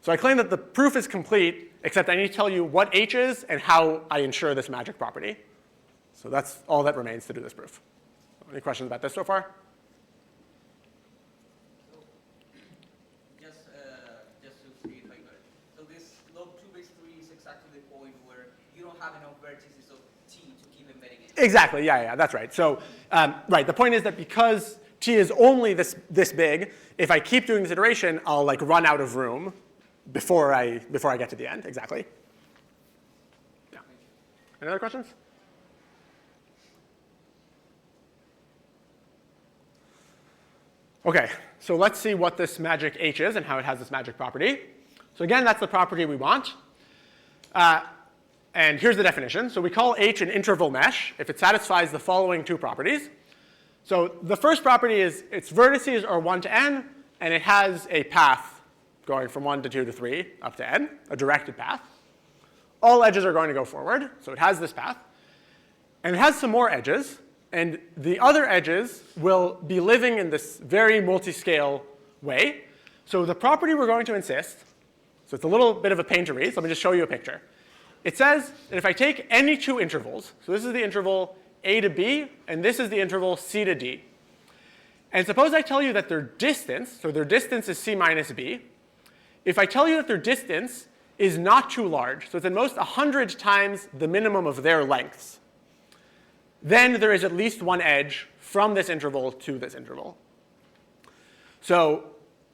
So I claim that the proof is complete, except I need to tell you what h is and how I ensure this magic property. So that's all that remains to do this proof. Any questions about this so far? Just to see if I got it. So this log 2 base 3 is exactly the point where you don't have enough vertices of T to keep embedding it. Exactly, yeah, that's right. So right, the point is that because T is only this big, if I keep doing this iteration, I'll run out of room before I get to the end. Exactly. Yeah. Any other questions? OK, so let's see what this magic h is and how it has this magic property. So again, that's the property we want. And here's the definition. So we call h an interval mesh if it satisfies the following 2 properties. So the first property is its vertices are 1 to n, and it has a path going from 1 to 2 to 3 up to n, a directed path. All edges are going to go forward, so it has this path. And it has some more edges. And the other edges will be living in this very multi-scale way. So the property we're going to insist, so it's a little bit of a pain to read, so let me just show you a picture. It says that if I take any 2 intervals, so this is the interval a to b, and this is the interval c to d. And suppose I tell you that their distance, so their distance is c minus b. If I tell you that their distance is not too large, so it's at most 100 times the minimum of their lengths, then there is at least one edge from this interval to this interval. So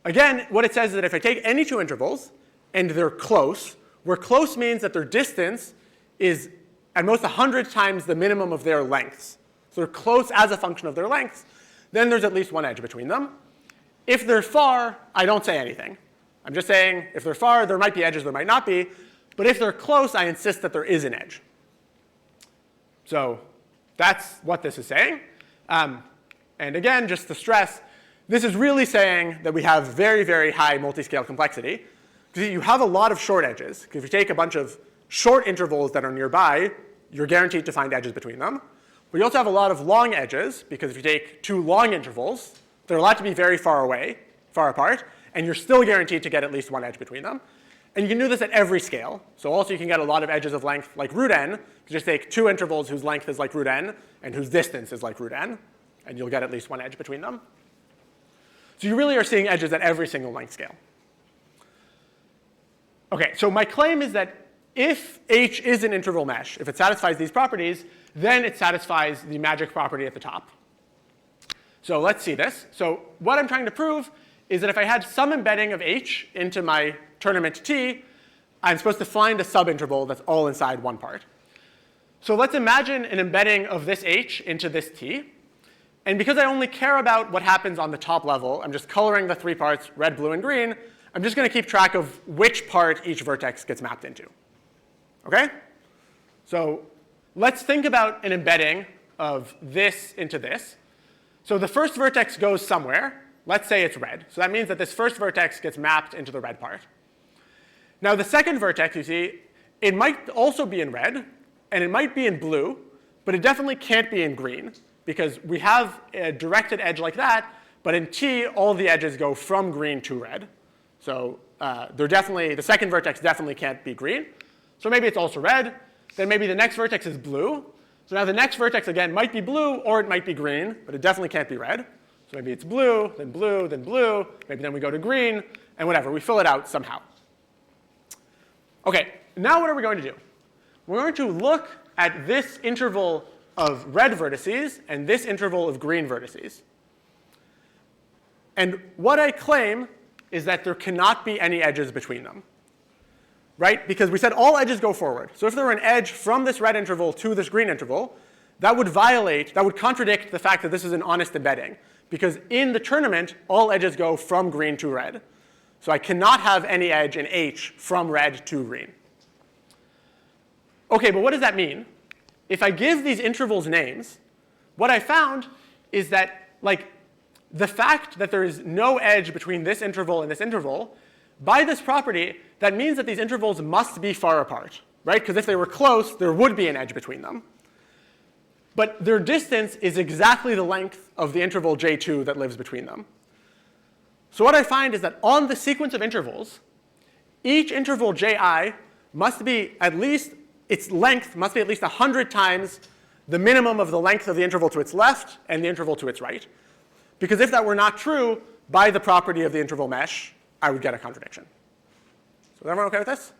again, what it says is that if I take any two intervals and they're close, where close means that their distance is at most 100 times the minimum of their lengths. So they're close as a function of their lengths, then there's at least one edge between them. If they're far, I don't say anything. I'm just saying if they're far, there might be edges, there might not be. But if they're close, I insist that there is an edge. So that's what this is saying. And again, just to stress, this is really saying that we have very, very high multi-scale complexity. Because you have a lot of short edges. If you take a bunch of short intervals that are nearby, you're guaranteed to find edges between them. But you also have a lot of long edges, because if you take two long intervals, they're allowed to be very far away, far apart, and you're still guaranteed to get at least one edge between them. And you can do this at every scale. So also you can get a lot of edges of length like root n. You just take two intervals whose length is like root n and whose distance is like root n, and you'll get at least one edge between them. So you really are seeing edges at every single length scale. OK, so my claim is that if H is an interval mesh, if it satisfies these properties, then it satisfies the magic property at the top. So let's see this. So what I'm trying to prove is that if I had some embedding of H into my tournament T, I'm supposed to find a subinterval that's all inside one part. So let's imagine an embedding of this H into this T. And because I only care about what happens on the top level, I'm just coloring the three parts, red, blue, and green. I'm just going to keep track of which part each vertex gets mapped into. OK? So let's think about an embedding of this into this. So the first vertex goes somewhere. Let's say it's red. So that means that this first vertex gets mapped into the red part. Now the second vertex, you see, it might also be in red, and it might be in blue, but it definitely can't be in green, because we have a directed edge like that, but in T, all the edges go from green to red. So the second vertex definitely can't be green. So maybe it's also red. Then maybe the next vertex is blue. So now the next vertex, again, might be blue, or it might be green, but it definitely can't be red. So maybe it's blue, then blue, then blue. Maybe then we go to green, and whatever. We fill it out somehow. OK, now what are we going to do? We're going to look at this interval of red vertices and this interval of green vertices. And what I claim is that there cannot be any edges between them. Right? Because we said all edges go forward. So if there were an edge from this red interval to this green interval, that would contradict the fact that this is an honest embedding. Because in the tournament, all edges go from green to red. So I cannot have any edge in H from red to green. OK, but what does that mean? If I give these intervals names, what I found is that the fact that there is no edge between this interval and this interval, by this property, that means that these intervals must be far apart, right? Because if they were close, there would be an edge between them. But their distance is exactly the length of the interval J2 that lives between them. So what I find is that on the sequence of intervals, each interval Ji must be at least, its length must be at least 100 times the minimum of the length of the interval to its left and the interval to its right. Because if that were not true, by the property of the interval mesh, I would get a contradiction. So is everyone OK with this?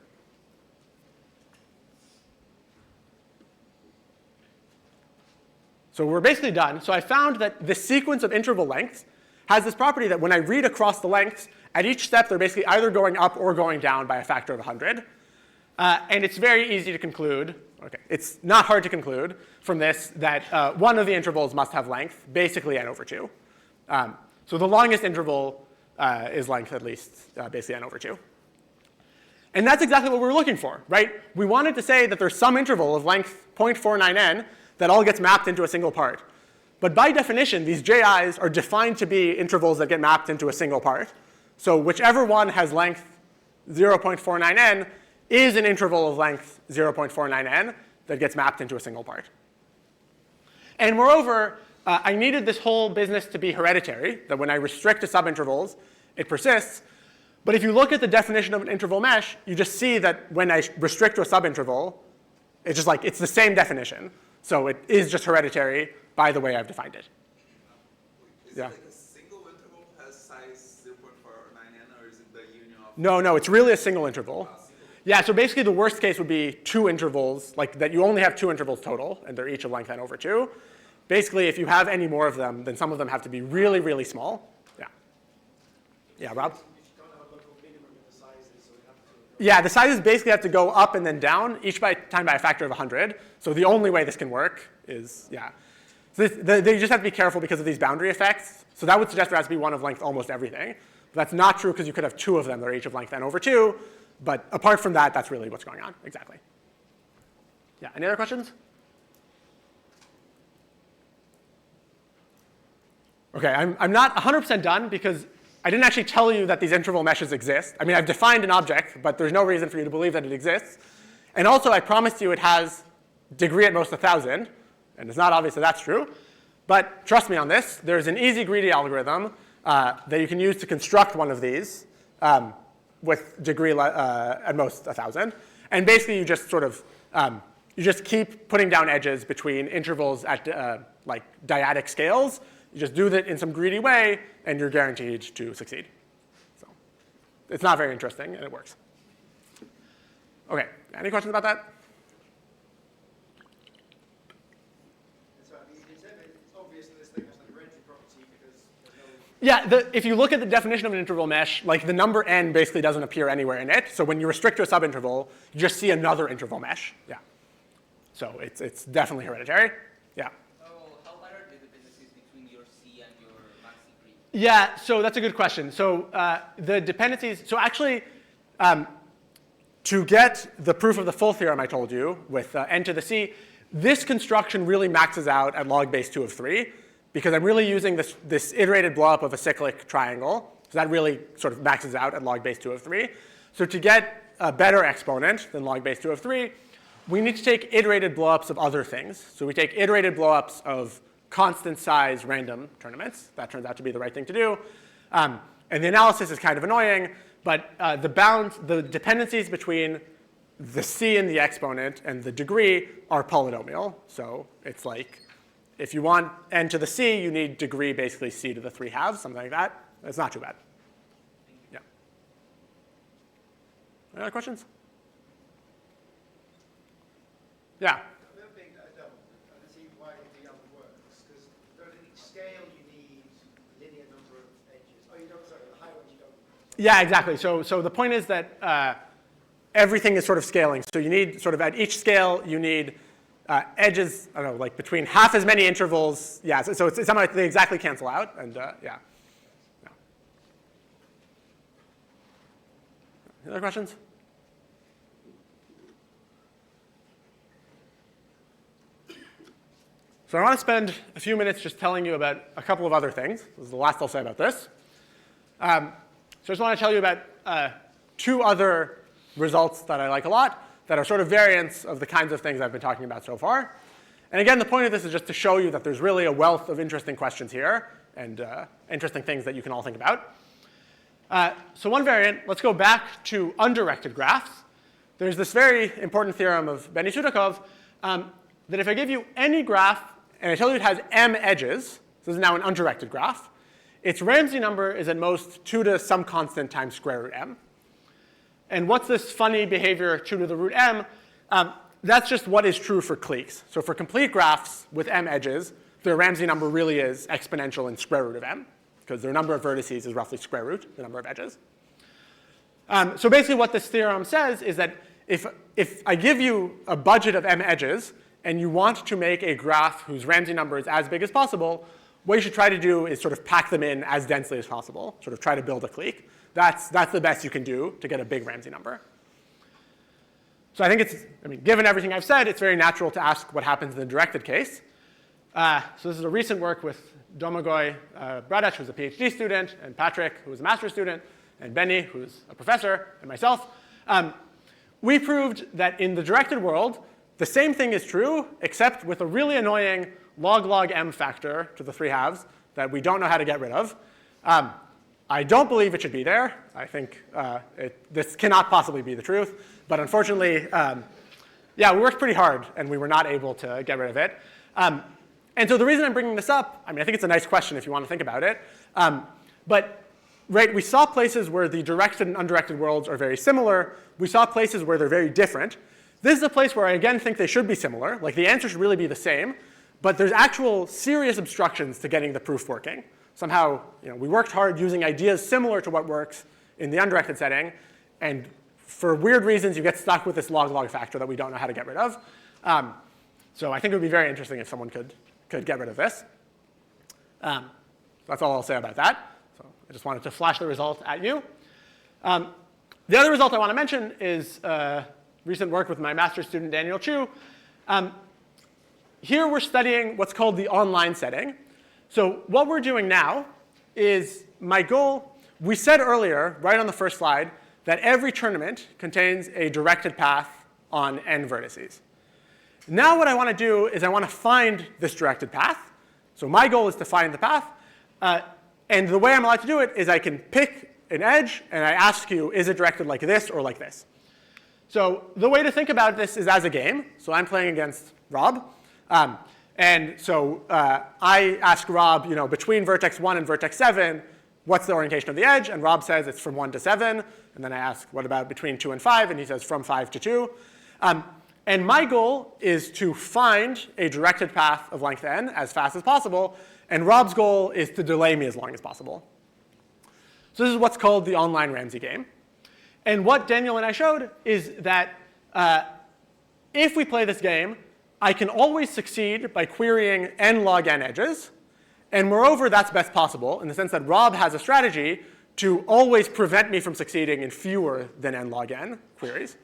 So we're basically done. So I found that the sequence of interval lengths has this property that when I read across the lengths, at each step they're basically either going up or going down by a factor of 100. And it's very easy to conclude, OK, it's not hard to conclude from this that one of the intervals must have length, basically n over 2. So the longest interval is length at least basically n over 2. And that's exactly what we were looking for, right? We wanted to say that there's some interval of length 0.49n that all gets mapped into a single part. But by definition, these JIs are defined to be intervals that get mapped into a single part. So whichever one has length 0.49n is an interval of length 0.49n that gets mapped into a single part. And moreover, I needed this whole business to be hereditary, that when I restrict to subintervals, it persists. But if you look at the definition of an interval mesh, you just see that when I restrict to a subinterval, it's just it's the same definition. So it is just hereditary by the way I've defined it. Is Yeah. it like a No, it's really a single interval. Yeah, so basically the worst case would be 2 intervals, like that you only have 2 intervals total, and they're each of length n over 2. Basically, if you have any more of them, then some of them have to be really, really small. Yeah. Yeah, Rob? You don't have a local minimum of the sizes, so you have to. Yeah, the sizes basically have to go up and then down, each time by a factor of 100. So the only way this can work is, yeah. So they just have to be careful because of these boundary effects. So that would suggest there has to be one of length almost everything. But that's not true because you could have 2 of them that are each of length n over 2. But apart from that, that's really what's going on, exactly. Yeah, any other questions? OK, I'm not 100% done because I didn't actually tell you that these interval meshes exist. I mean, I've defined an object, but there's no reason for you to believe that it exists. And also, I promised you it has degree at most 1,000. And it's not obvious that that's true. But trust me on this. There's an easy greedy algorithm that you can use to construct one of these with degree at most 1,000. And basically, you just sort of you just keep putting down edges between intervals at like dyadic scales. You just do that in some greedy way, and you're guaranteed to succeed. So it's not very interesting, and it works. OK, any questions about that? So it's obvious that this thing has like a Renzi property because there's no. Yeah, if you look at the definition of an interval mesh, like the number n basically doesn't appear anywhere in it. So when you restrict to a subinterval, you just see another interval mesh. Yeah. So it's definitely hereditary. Yeah. How wide are the dependencies between your C and your maxi pre? Yeah, so that's a good question. So the dependencies, so actually, to get the proof of the full theorem I told you with n to the c, this construction really maxes out at log base 2 of 3, because I'm really using this iterated blowup of a cyclic triangle. So that really sort of maxes out at log base 2 of 3. So to get a better exponent than log base 2 of 3, we need to take iterated blowups of other things. So we take iterated blowups of constant size random tournaments. That turns out to be the right thing to do. And the analysis is kind of annoying, but the dependencies between the c and the exponent and the degree are polynomial. So it's like, if you want n to the c, you need degree basically c to the 3/2, something like that. It's not too bad. Yeah. Any other questions? Yeah. The other thing that I don't see why the other works, because at each scale you need linear number of edges. Oh, you don't, sorry, the high ones you don't. Yeah, exactly. So the point is that everything is sort of scaling. So you need sort of at each scale, you need edges, I don't know, like between half as many intervals. Yeah, so it's somehow they exactly cancel out. And yeah. Any other questions? So I want to spend a few minutes just telling you about a couple of other things. This is the last I'll say about this. So I just want to tell you about 2 other results that I like a lot that are sort of variants of the kinds of things I've been talking about so far. And again, the point of this is just to show you that there's really a wealth of interesting questions here and interesting things that you can all think about. So one variant, let's go back to undirected graphs. There's this very important theorem of Benny-Sudakov that if I give you any graph and I tell you it has m edges, this is now an undirected graph, its Ramsey number is at most 2 to some constant times square root m. And what's this funny behavior 2 to the root m? That's just what is true for cliques. So for complete graphs with m edges, their Ramsey number really is exponential in square root of m, because their number of vertices is roughly square root, the number of edges. So basically what this theorem says is that if I give you a budget of m edges, and you want to make a graph whose Ramsey number is as big as possible, what you should try to do is sort of pack them in as densely as possible, sort of try to build a clique. That's the best you can do to get a big Ramsey number. So I think given everything I've said, it's very natural to ask what happens in the directed case. So this is a recent work with Domagoj Bradac, who's a PhD student, and Patrick, who is a master's student, and Benny, who's a professor, and myself. We proved that in the directed world, the same thing is true, except with a really annoying log m factor to the 3/2 that we don't know how to get rid of. I don't believe it should be there. I think this cannot possibly be the truth. But unfortunately, yeah, we worked pretty hard, and we were not able to get rid of it. And so the reason I'm bringing this up, I think it's a nice question if you want to think about it. But right, we saw places where the directed and undirected worlds are very similar. We saw places where they're very different. This is a place where I again think they should be similar. Like the answer should really be the same. But there's actual serious obstructions to getting the proof working. Somehow, we worked hard using ideas similar to what works in the undirected setting. And for weird reasons, you get stuck with this log-log factor that we don't know how to get rid of. So I think it would be very interesting if someone could get rid of this. That's all I'll say about that. So I just wanted to flash the result at you. The other result I want to mention is recent work with my master's student, Daniel Chu. Here we're studying what's called the online setting. So what we're doing now is my goal, we said earlier, right on the first slide, that every tournament contains a directed path on n vertices. Now what I want to do is I want to find this directed path. So my goal is to find the path. And the way I'm allowed to do it is I can pick an edge, and I ask you, is it directed like this or like this? So the way to think about this is as a game. So I'm playing against Rob. And so I ask Rob, between vertex 1 and vertex 7, what's the orientation of the edge? And Rob says it's from 1 to 7. And then I ask, what about between 2 and 5? And he says from 5 to 2. And my goal is to find a directed path of length n as fast as possible. And Rob's goal is to delay me as long as possible. So this is what's called the online Ramsey game. And what Daniel and I showed is that if we play this game, I can always succeed by querying n log n edges. And moreover, that's best possible in the sense that Rob has a strategy to always prevent me from succeeding in fewer than n log n queries.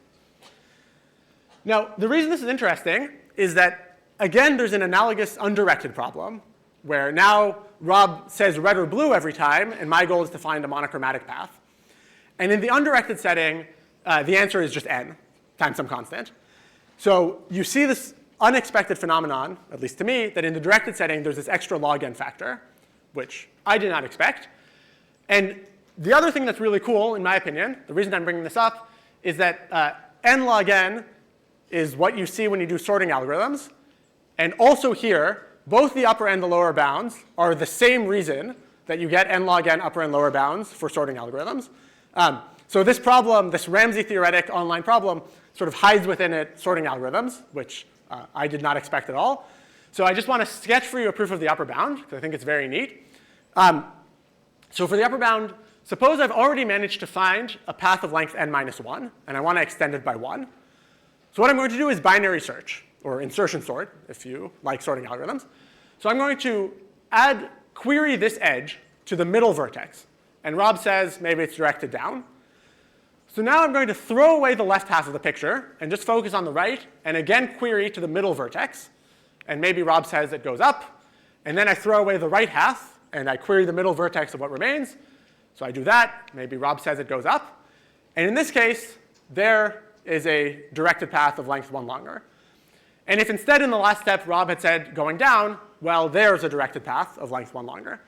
Now, the reason this is interesting is that, again, there's an analogous undirected problem where now Rob says red or blue every time, and my goal is to find a monochromatic path. And in the undirected setting, the answer is just n times some constant. So you see this unexpected phenomenon, at least to me, that in the directed setting, there's this extra log n factor, which I did not expect. And the other thing that's really cool, in my opinion, the reason I'm bringing this up, is that n log n is what you see when you do sorting algorithms. And also here, both the upper and the lower bounds are the same reason that you get n log n upper and lower bounds for sorting algorithms. So this problem, this Ramsey theoretic online problem, sort of hides within it sorting algorithms, which I did not expect at all. So I just want to sketch for you a proof of the upper bound, because I think it's very neat. So for the upper bound, suppose I've already managed to find a path of length n minus 1, and I want to extend it by 1. So what I'm going to do is binary search, or insertion sort, if you like sorting algorithms. So I'm going to query this edge to the middle vertex. And Rob says maybe it's directed down. So now I'm going to throw away the left half of the picture and just focus on the right, and again query to the middle vertex. And maybe Rob says it goes up. And then I throw away the right half, and I query the middle vertex of what remains. So I do that. Maybe Rob says it goes up. And in this case, there is a directed path of length 1 longer. And if instead in the last step Rob had said going down, well, there's a directed path of length 1 longer.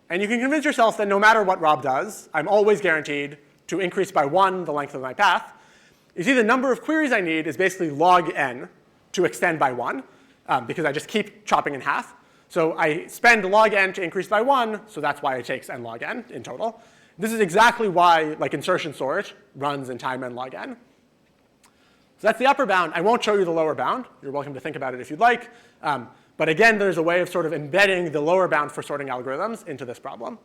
And you can convince yourself that no matter what Rob does, I'm always guaranteed to increase by 1 the length of my path. You see the number of queries I need is basically log n to extend by 1, because I just keep chopping in half. So I spend log n to increase by 1, so that's why it takes n log n in total. This is exactly why insertion sort runs in time n log n. So that's the upper bound. I won't show you the lower bound. You're welcome to think about it if you'd like. But again, there's a way of sort of embedding the lower bound for sorting algorithms into this problem.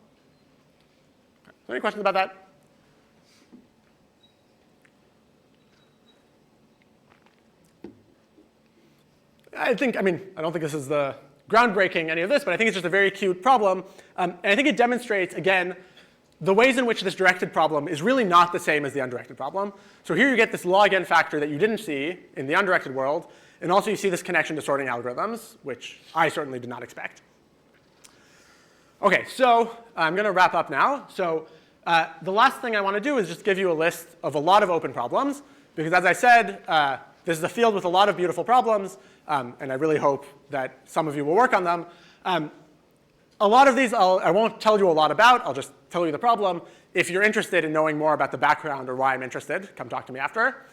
So any questions about that? I don't think this is the groundbreaking any of this, but I think it's just a very cute problem. And I think it demonstrates, again, the ways in which this directed problem is really not the same as the undirected problem. So here you get this log n factor that you didn't see in the undirected world. And also you see this connection to sorting algorithms, which I certainly did not expect. OK, so I'm going to wrap up now. So the last thing I want to do is just give you a list of a lot of open problems. Because as I said, this is a field with a lot of beautiful problems. And I really hope that some of you will work on them. A lot of these I won't tell you a lot about. I'll just tell you the problem. If you're interested in knowing more about the background or why I'm interested, come talk to me after.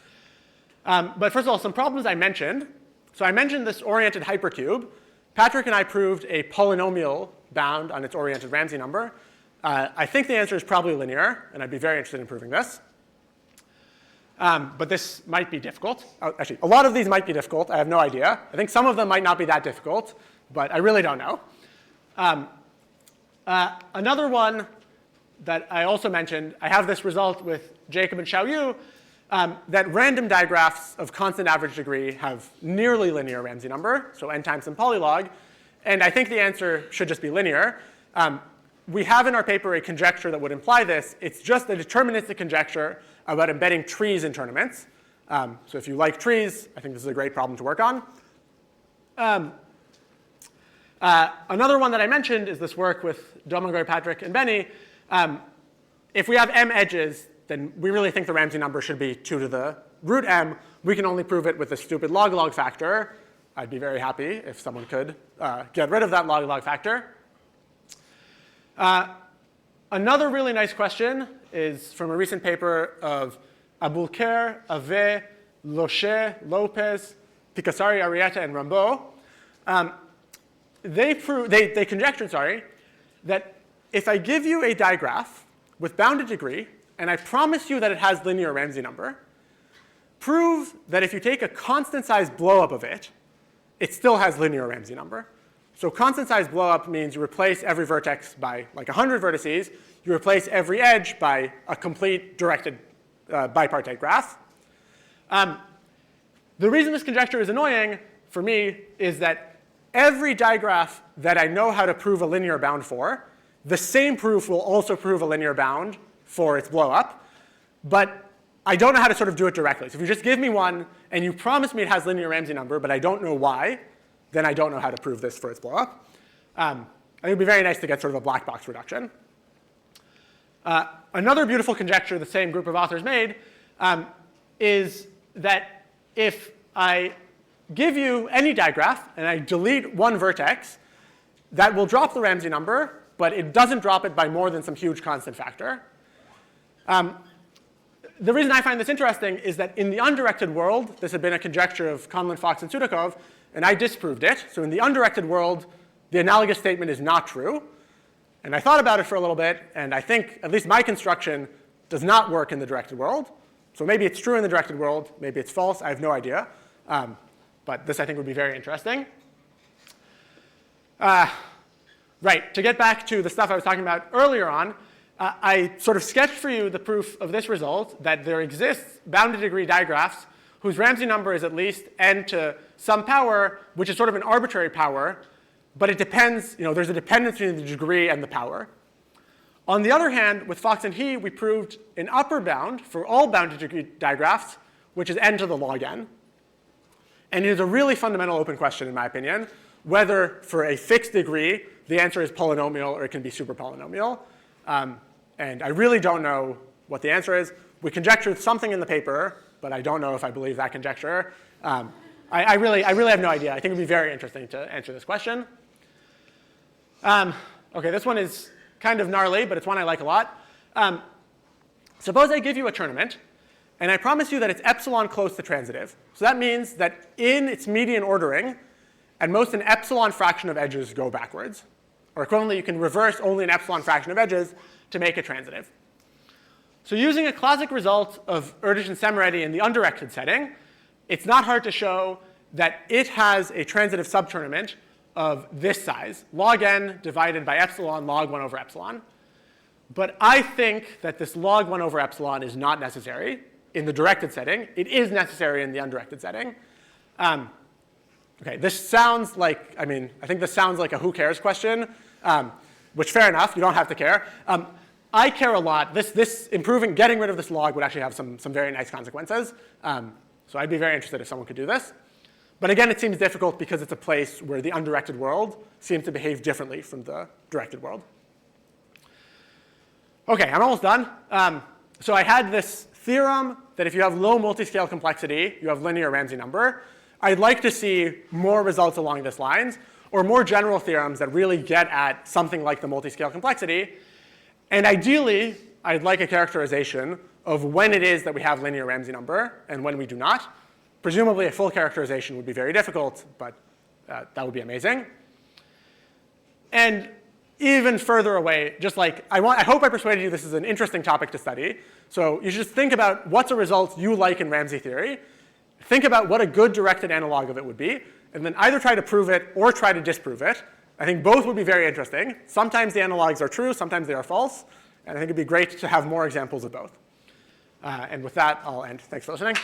But first of all, some problems I mentioned. So I mentioned this oriented hypercube. Patrick and I proved a polynomial bound on its oriented Ramsey number. I think the answer is probably linear, and I'd be very interested in proving this. But this might be difficult. Actually, a lot of these might be difficult. I have no idea. I think some of them might not be that difficult, but I really don't know. Another one that I also mentioned, I have this result with Jacob and Xiaoyu, that random digraphs of constant average degree have nearly linear Ramsey number, so n times some polylog. And I think the answer should just be linear. We have in our paper a conjecture that would imply this. It's just a deterministic conjecture about embedding trees in tournaments. So if you like trees, I think this is a great problem to work on. Another one that I mentioned is this work with Domagoj, Patrick, and Benny. If we have m edges, then we really think the Ramsey number should be 2 to the root m. We can only prove it with a stupid log-log factor. I'd be very happy if someone could get rid of that log-log factor. Another really nice question is from a recent paper of Aboulker, Ave, Locher, Lopez, Picassari, Arrieta, and Rambaud. They conjectured, that if I give you a digraph with bounded degree, and I promise you that it has linear Ramsey number, prove that if you take a constant size blowup of it, it still has linear Ramsey number. So constant size blowup means you replace every vertex by like 100 vertices. You replace every edge by a complete directed bipartite graph. The reason this conjecture is annoying for me is that every digraph that I know how to prove a linear bound for, the same proof will also prove a linear bound for its blowup. But I don't know how to sort of do it directly. So if you just give me one and you promise me it has linear Ramsey number, but I don't know why, then I don't know how to prove this for its blowup. I think it would be very nice to get sort of a black box reduction. Another beautiful conjecture the same group of authors made is that if I give you any digraph and I delete one vertex, that will drop the Ramsey number, but it doesn't drop it by more than some huge constant factor. The reason I find this interesting is that in the undirected world, this had been a conjecture of Conlon, Fox, and Sudakov, and I disproved it. So in the undirected world, the analogous statement is not true. And I thought about it for a little bit, and I think at least my construction does not work in the directed world. So maybe it's true in the directed world, maybe it's false, I have no idea. But this I think would be very interesting. Right, to get back to the stuff I was talking about earlier on, I sort of sketched for you the proof of this result, that there exists bounded degree digraphs whose Ramsey number is at least n to some power, which is sort of an arbitrary power, but it depends, there's a dependence between the degree and the power. On the other hand, with Fox and He, we proved an upper bound for all bounded degree digraphs, which is n to the log n. And it is a really fundamental open question, in my opinion, whether for a fixed degree, the answer is polynomial or it can be super polynomial. And I really don't know what the answer is. We conjectured something in the paper, but I don't know if I believe that conjecture. I really have no idea. I think it would be very interesting to answer this question. OK, this one is kind of gnarly, but it's one I like a lot. Suppose I give you a tournament, and I promise you that it's epsilon close to transitive. So that means that in its median ordering, at most an epsilon fraction of edges go backwards. Or equivalently, you can reverse only an epsilon fraction of edges to make it transitive. So using a classic result of Erdős and Szemerédi in the undirected setting, it's not hard to show that it has a transitive subtournament of this size, log n divided by epsilon log 1 over epsilon. But I think that this log 1 over epsilon is not necessary in the directed setting. It is necessary in the undirected setting. OK, this sounds like, I think this sounds like a who cares question, which fair enough, you don't have to care. I care a lot. This improving, getting rid of this log would actually have some very nice consequences. So I'd be very interested if someone could do this. But again, it seems difficult because it's a place where the undirected world seems to behave differently from the directed world. OK, I'm almost done. So I had this theorem that if you have low multiscale complexity, you have linear Ramsey number. I'd like to see more results along these lines, or more general theorems that really get at something like the multiscale complexity. And ideally, I'd like a characterization of when it is that we have linear Ramsey number and when we do not. Presumably, a full characterization would be very difficult, but that would be amazing. And even further away, just like, I hope I persuaded you this is an interesting topic to study. So you should just think about what's a result you like in Ramsey theory. Think about what a good directed analog of it would be, and then either try to prove it or try to disprove it. I think both would be very interesting. Sometimes the analogs are true, sometimes they are false, and I think it'd be great to have more examples of both. And with that, I'll end. Thanks for listening.